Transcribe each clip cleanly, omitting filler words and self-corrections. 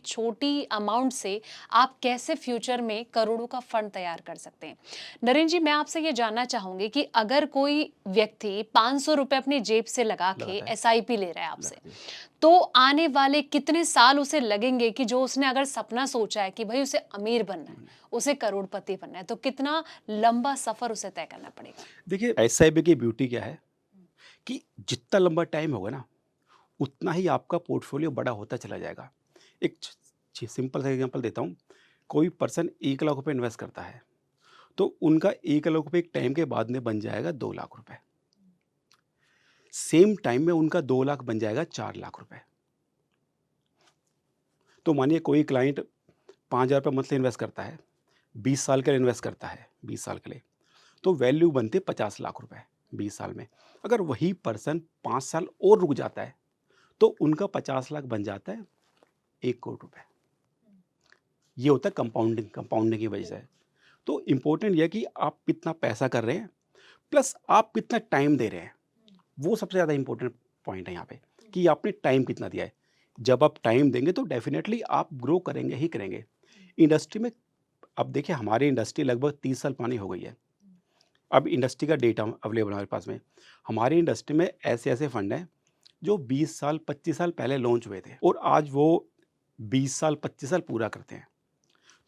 छोटी अमाउंट से आप कैसे फ्यूचर में करोड़ों का फंड तैयार कर सकते हैं। नरेंद्र जी, मैं आपसे ये जानना चाहूंगी कि अगर कोई व्यक्ति 500 रुपए अपनी जेब से लगा के लगाता है, एसआईपी ले रहा है आपसे, लगाते हैं। तो आने वाले कितने साल उसे लगेंगे कि जो उसने अगर सपना सोचा है कि भाई उसे अमीर बनना है, उसे करोड़पति बनना है, तो कितना लंबा सफर उसे तय करना पड़ेगा? देखिए, एसआईपी की ब्यूटी क्या है कि जितना लंबा टाइम होगा ना, उतना ही आपका पोर्टफोलियो बड़ा होता चला जाएगा। एक सिंपल सा एग्जांपल देता हूँ। कोई पर्सन 1 लाख रुपए इन्वेस्ट करता है, तो उनका 1 लाख रुपए एक टाइम के बाद में बन जाएगा 2 लाख रुपए। सेम टाइम में उनका 2 लाख बन जाएगा 4 लाख रुपए। तो मानिए कोई क्लाइंट 5,000 रुपए मंथली इन्वेस्ट करता है, 20 साल के लिए इन्वेस्ट करता है, 20 साल के लिए, तो वैल्यू बनती है 50 लाख रुपए 20 साल में। अगर वही पर्सन 5 साल और रुक जाता है, तो उनका 50 लाख बन जाता है 1 करोड़ रुपए। ये होता है कंपाउंडिंग, कंपाउंडिंग की वजह से। तो इम्पोर्टेंट ये है कि आप कितना पैसा कर रहे हैं, प्लस आप कितना टाइम दे रहे हैं। वो सबसे ज़्यादा इम्पोर्टेंट पॉइंट है यहाँ पे, कि आपने टाइम कितना दिया है। जब आप टाइम देंगे तो डेफिनेटली आप ग्रो करेंगे ही करेंगे। इंडस्ट्री में अब देखिए, हमारी इंडस्ट्री लगभग 30 साल पुरानी हो गई है। अब इंडस्ट्री का डेटा अवेलेबल है हमारे पास में। हमारी इंडस्ट्री में ऐसे-ऐसे फंड हैं जो 20 साल, 25 साल पहले लॉन्च हुए थे और आज वो 20 साल, 25 साल पूरा करते हैं।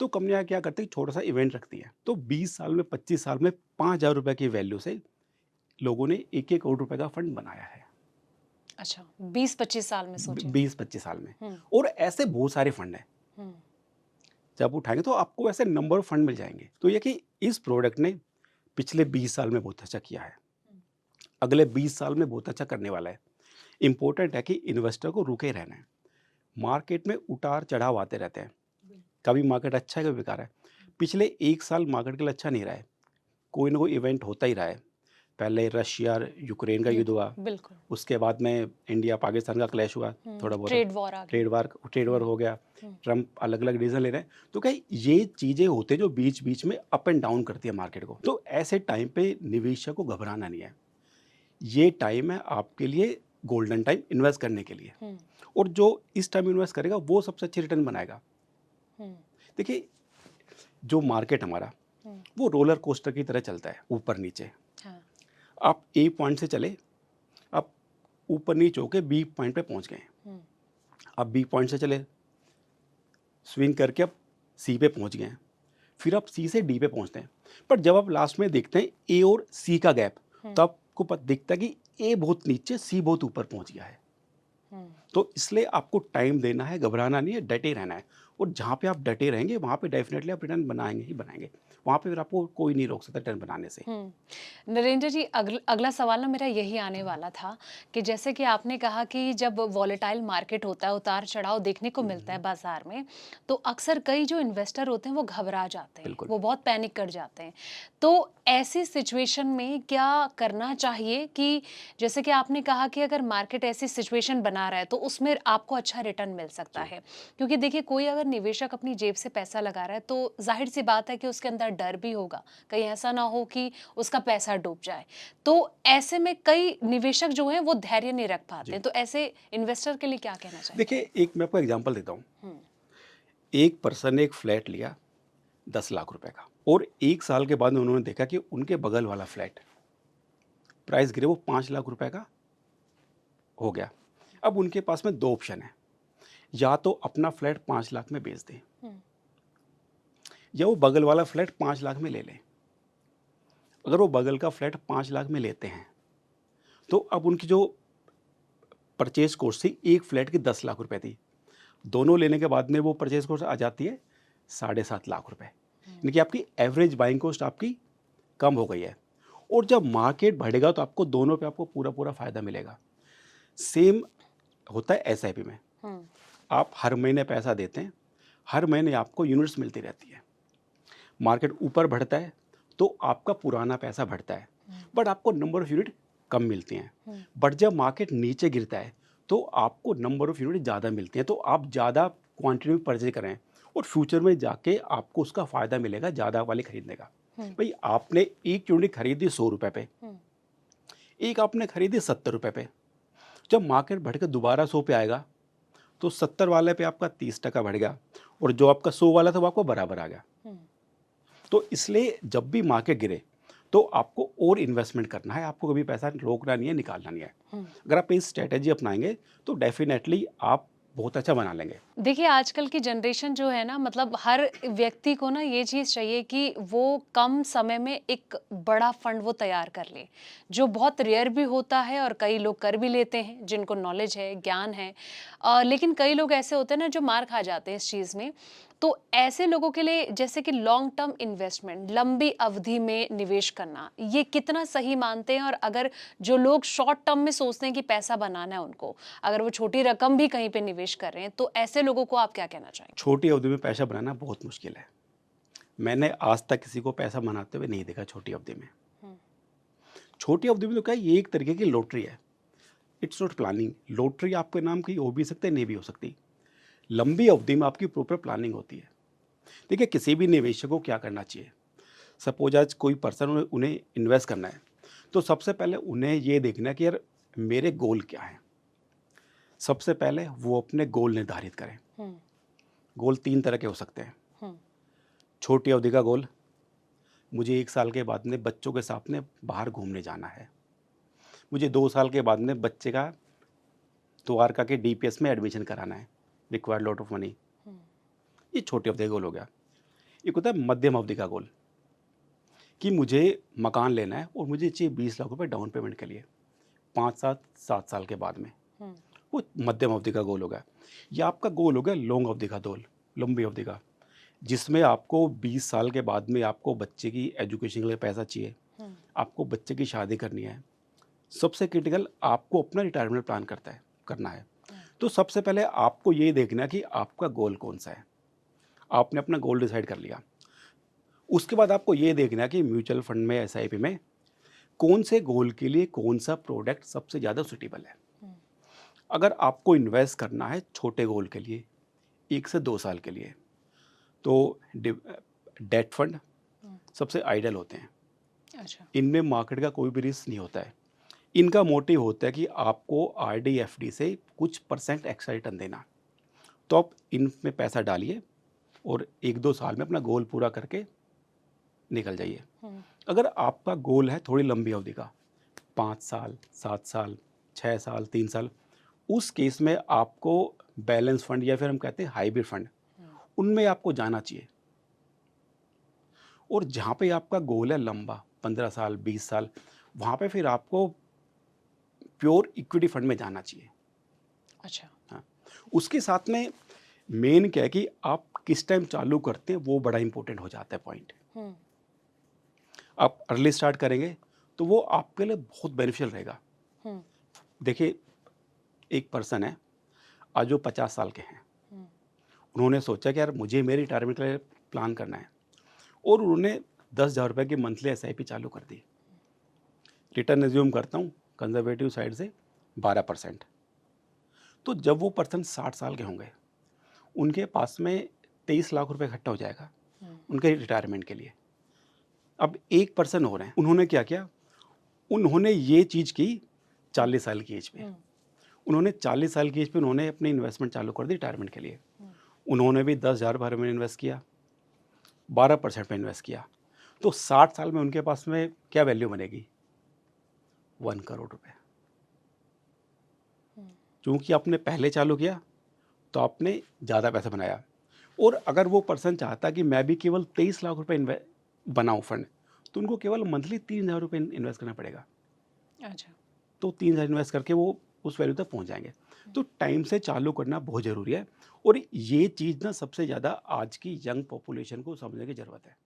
तो कंपनियाँ क्या करती हैं, छोटा-सा इवेंट रखती हैं। तो 20 साल में, 25 साल में 5,000 रुपए की वैल्यू से लोगों ने 1-1 करोड़ रुपए का फंड बनाया है। अच्छा, 20-25 साल में ब सोचिए। 20-25 साल में। हुँ, और ऐसे बहुत सारे फंड हैं। हुँ, जब उठाएँगे तो आपको ऐसे नंबर ऑफ फंड मिल जाएँगे। तो ये कि इस प्रोडक्ट ने पिछले 20 साल में बहुत अच्छा किया है। अगले 20 साल में बहुत अच्छा करने वाला है। इम्पोर्टेंट है कि इन्वेस्टर को रुके रहना है। मार्केट में उतार-चढ़ाव आते रहते हैं। कभी मार्केट अच्छा है, कभी बेकार है। पिछले 1 साल मार्केट के लिए अच्छा नहीं रहा है। कोई ना कोई इवेंट होता ही रहा है। पहले रशिया यूक्रेन का युद्ध युद्ध, हुआ, बिल्कुल। उसके बाद में इंडिया पाकिस्तान का क्लैश हुआ, थोड़ा बहुत ट्रेड वॉर आ गई। ट्रेड वार हो गया। हुँ, ट्रम्प अलग-अलग डिसीजन ले रहे हैं। तो क्या ये चीज़ें होती हैं जो बीच-बीच में अप एंड डाउन करती है मार्केट को। तो ऐसे टाइम पे निवेशक को घबराना नहीं है। ये टाइम है आपके लिए गोल्डन टाइम इन्वेस्ट करने के लिए। हुँ, और जो इस टाइम इन्वेस्ट करेगा वो सबसे अच्छी रिटर्न बनाएगा। हुँ, देखिए, जो मार्केट हमारा, हुँ, वो रोलर कोस्टर की तरह चलता है, ऊपर-नीचे। हाँ, आप ए पॉइंट से चले, आप ऊपर-नीचे होके बी पॉइंट पे पहुँच गए। हुँ, आप बी पॉइंट से चले, स्विंग करके आप सी पे पहुँच गए हैं। फिर आप सी से डी पे पहुँचते हैं। पर जब आप लास्ट में देखते हैं ए और सी का गैप, हुँ, तब आपको दिखता है कि ए बहुत नीचे, सी बहुत ऊपर पहुँच गया है। हुँ, तो इसलिए आपको टाइम देना है, घबराना नहीं है, डटे रहना है। और जहाँ पे आप डटे रहेंगे, वहाँ पे डेफ़िनेटली आप रिटर्न बनाएँगे ही बनाएँगे। वहाँ पे फिर आपको कोई नहीं रोक सकता रिटर्न बनाने से। हुँ। नरेंद्र जी, अगला सवाल ना मेरा यही आने वाला था कि जैसे कि आपने कहा कि जब वॉलेटाइल मार्केट होता है, उतार-चढ़ाव देखने को हुँ, मिलता है हुँ। बाज़ार में, तो अक्सर कई जो इन्वेस्टर होते हैं वो घबरा जाते हैं, बिल्कुल। वो बहुत पैनिक कर जाते हैं। तो ऐसी सिचुएशन में क्या करना चाहिए कि जैसे कि आपने कहा कि अगर मार्केट ऐसी सिचुएशन बना रहा है तो उसमें आपको अच्छा रिटर्न मिल सकता जी। है। क्योंकि देखिए, कोई अगर निवेशक अपनी जेब से पैसा लगा रहा है तो ज़ाहिर-सी बात है कि उसके अंदर डर भी होगा, कहीं ऐसा ना हो कि उसका पैसा डूब जाए। तो ऐसे में कई निवेशक जो हैं वो धैर्य नहीं रख पाते जी। हैं। तो ऐसे इन्वेस्टर के लिए क्या कहना चाहेंगे आप? देखिए, एक मैं आपको एग्ज़ाम्पल देता हूँ। हुँ, एक पर्सन ने एक फ्लैट लिया 10 लाख रुपए का, और 1 साल के बाद में उन्होंने देखा कि उनके बगल वाला फ्लैट, प्राइस गिरे, वो 5 लाख रुपए का हो गया। अब उनके पास में 2 ऑप्शन है, या तो अपना फ्लैट 5 लाख में बेच दें, हुँ, या वो बगल वाला फ्लैट 5 लाख में ले लें। अगर वो बगल का फ्लैट 5 लाख में लेते हैं, तो अब उनकी जो परचेज़ कॉस्ट थी, एक फ्लैट की 10 लाख रुपए थी। दोनों लेने के बाद में वो परचेज़ कॉस्ट आ जाती है 7.5 लाख रुपए। हुँ, यानी कि आपकी एवरेज बाइंग कॉस्ट आपकी कम हो गई है। और जब मार्केट बढ़ेगा तो आपको दोनों पे आपको पूरा-पूरा फ़ायदा मिलेगा। सेम होता है एसआईपी में। हुँ, आप हर महीने पैसा देते हैं, हर महीने आपको यूनिट्स मिलती रहती है। मार्केट ऊपर बढ़ता है तो आपका पुराना पैसा बढ़ता है, हुँ, बट आपको नंबर ऑफ यूनिट कम मिलती हैं। हुँ, बट जब मार्केट नीचे गिरता है तो आपको नंबर ऑफ यूनिट ज़्यादा मिलती हैं, तो आप ज़्यादा क्वांटिटी में परचेज करें और फ्यूचर में जाके आपको उसका फ़ायदा मिलेगा ज़्यादा वाले खरीदने का। हुँ, भाई, आपने एक यूनिट खरीदी 100 रुपये पे, हुँ, एक आपने खरीदी 70 रुपये पे। जब मार्केट बढ़ के दोबारा 100 पे आएगा, तो 70 वाले पे आपका 30% बढ़ गया और जो आपका 100 वाला था वो आपको बराबर आ गया। हम्म, तो इसलिए जब भी मार्केट गिरे तो आपको और इन्वेस्टमेंट करना है, आपको कभी पैसा रोकना नहीं है, निकालना नहीं है। हम्म। अगर आप ये स्ट्रैटेजी अपनाएंगे तो डेफिनेटली आप बहुत अच्छा बना लेंगे। देखिए, आजकल की जनरेशन जो है ना, मतलब हर व्यक्ति को ना ये चीज़ चाहिए कि वो कम समय में एक बड़ा फंड वो तैयार कर ले, जो बहुत रेयर भी होता है और कई लोग कर भी लेते हैं, जिनको नॉलेज है, ज्ञान है। लेकिन कई लोग ऐसे होते हैं ना जो मार खा जाते हैं इस चीज़ में। तो ऐसे लोगों के लिए जैसे कि लॉन्ग टर्म इन्वेस्टमेंट, लंबी अवधि में निवेश करना, ये कितना सही मानते हैं? और अगर जो लोग शॉर्ट टर्म में सोचते हैं कि पैसा बनाना है उनको, अगर वो छोटी रकम भी कहीं पे निवेश कर रहे हैं, तो ऐसे लोगों को आप क्या कहना चाहेंगे? छोटी अवधि में पैसा बनाना बहुत मुश्किल है। मैंने आज तक किसी को पैसा बनाते हुए नहीं देखा छोटी अवधि में। हुँ, छोटी अवधि में तो क्या है, ये एक तरीके की लॉटरी है। It's not planning. लॉटरी आपके नाम की हो भी सकती है, नहीं भी हो सकती। लंबी अवधि में आपकी प्रॉपर प्लानिंग होती है। देखिए, किसी भी निवेशक को क्या करना चाहिए। सपोज आज कोई पर्सन उन्हें उन्हें इन्वेस्ट करना है, तो सबसे पहले उन्हें ये देखना है कि यार मेरे गोल क्या हैं। सबसे पहले वो अपने गोल निर्धारित करें। हुँ, गोल 3 तरह के हो सकते हैं। हुँ, छोटी अवधि का गोल, मुझे 1 साल के बाद में बच्चों के साथ में बाहर घूमने जाना है। मुझे 2 साल के बाद में बच्चे का द्वारका के डीपीएस में एडमिशन कराना है, रिक्वायर्ड लॉट ऑफ मनी। हुँ, ये छोटी अवधि का गोल हो गया। एक होता है मध्यम अवधि का गोल, कि मुझे मकान लेना है और मुझे चाहिए 20 लाख रुपए डाउन पेमेंट के लिए 5 7 साल के बाद में। हुँ, वो मध्यम अवधि का गोल होगा। या आपका गोल होगा लॉन्ग अवधि का गोल, लंबी अवधि का, जिसमें आपको 20 साल के बाद में आपको बच्चे की एजुकेशन के लिए पैसा चाहिए, हुँ, आपको बच्चे की शादी करनी है। सबसे क्रिटिकल, आपको अपना रिटायरमेंट प्लान करना है। हुँ, तो सबसे पहले आपको ये देखना कि आपका गोल कौन सा है। आपने अपना गोल डिसाइड कर लिया। उसके बाद आपको ये देखना है कि म्यूचुअल फंड में, एसआईपी में कौन से गोल के लिए कौन सा प्रोडक्ट सबसे ज़्यादा सुटेबल है। हुँ, अगर आपको इन्वेस्ट करना है छोटे गोल के लिए 1 से 2 साल के लिए, तो डेट फंड हुँ, सबसे आइडियल होते हैं। अच्छा, इनमें मार्केट का कोई भी रिस्क नहीं होता है। इनका मोटिव होता है कि आपको आरडी एफडी से कुछ परसेंट एक्स्ट्रा रिटर्न देना। तो आप इनमें पैसा डालिए और 1-2 साल में अपना गोल पूरा करके निकल जाइए। हुँ, अगर आपका गोल है थोड़ी लंबी अवधि का, 5 साल, 7 साल, 6 साल, 3 साल, उस केस में आपको बैलेंस फंड या फिर हम कहते हैं हाइब्रिड फंड, हुँ, उनमें आपको जाना चाहिए। और जहाँ पे आपका गोल है लंबा, 15 साल, 20 साल, वहाँ पे फिर आपको प्योर इक्विटी फंड में जाना चाहिए। अच्छा, हाँ, उसके साथ में मेन क्या है कि आप किस टाइम चालू करते हैं, वो बड़ा इंपॉर्टेंट हो जाता है पॉइंट। हुँ, आप अर्ली स्टार्ट करेंगे तो वो आपके लिए बहुत बेनिफिशियल रहेगा। हुँ, देखिए, एक पर्सन है आज जो 50 साल के हैं, हुँ, उन्होंने सोचा कि यार मुझे मेरी रिटायरमेंट के लिए प्लान करना है और उन्होंने 10,000 रुपये की मंथली एसआईपी चालू कर दी। रिटर्न एज्यूम करता हूँ कंजर्वेटिव साइड से 12%। तो जब वो पर्सन 60 साल के होंगे, उनके पास में 23 लाख रुपए इकट्ठा हो जाएगा हुँ, उनके रिटायरमेंट के लिए। अब एक पर्सन हो रहे हैं, उन्होंने क्या किया, उन्होंने ये चीज़ की 40 साल की एज पे। हुँ, उन्होंने 40 साल की एज पे उन्होंने अपनी इन्वेस्टमेंट चालू कर दी रिटायरमेंट के लिए। हुँ, उन्होंने भी 10,000 भर में इन्वेस्ट किया, 12% में इन्वेस्ट किया। तो 60 साल में उनके पास में क्या वैल्यू बनेगी? 1 करोड़ रुपए। हुँ, चूँकि आपने पहले चालू किया, तो आपने ज़्यादा पैसा बनाया। और अगर वो पर्सन चाहता कि मैं भी केवल 23 लाख रुपए बनाऊँ फंड, तो उनको केवल मंथली 3,000 रुपए इन्वेस्ट करना पड़ेगा। अच्छा, तो 3,000 इन्वेस्ट करके वो उस वैल्यू तक पहुँच जाएँगे। तो टाइम से चालू करना बहुत ज़रूरी है और ये चीज़ ना सबसे ज़्यादा आज की यंग पॉपुलेशन को समझने की ज़रूरत है।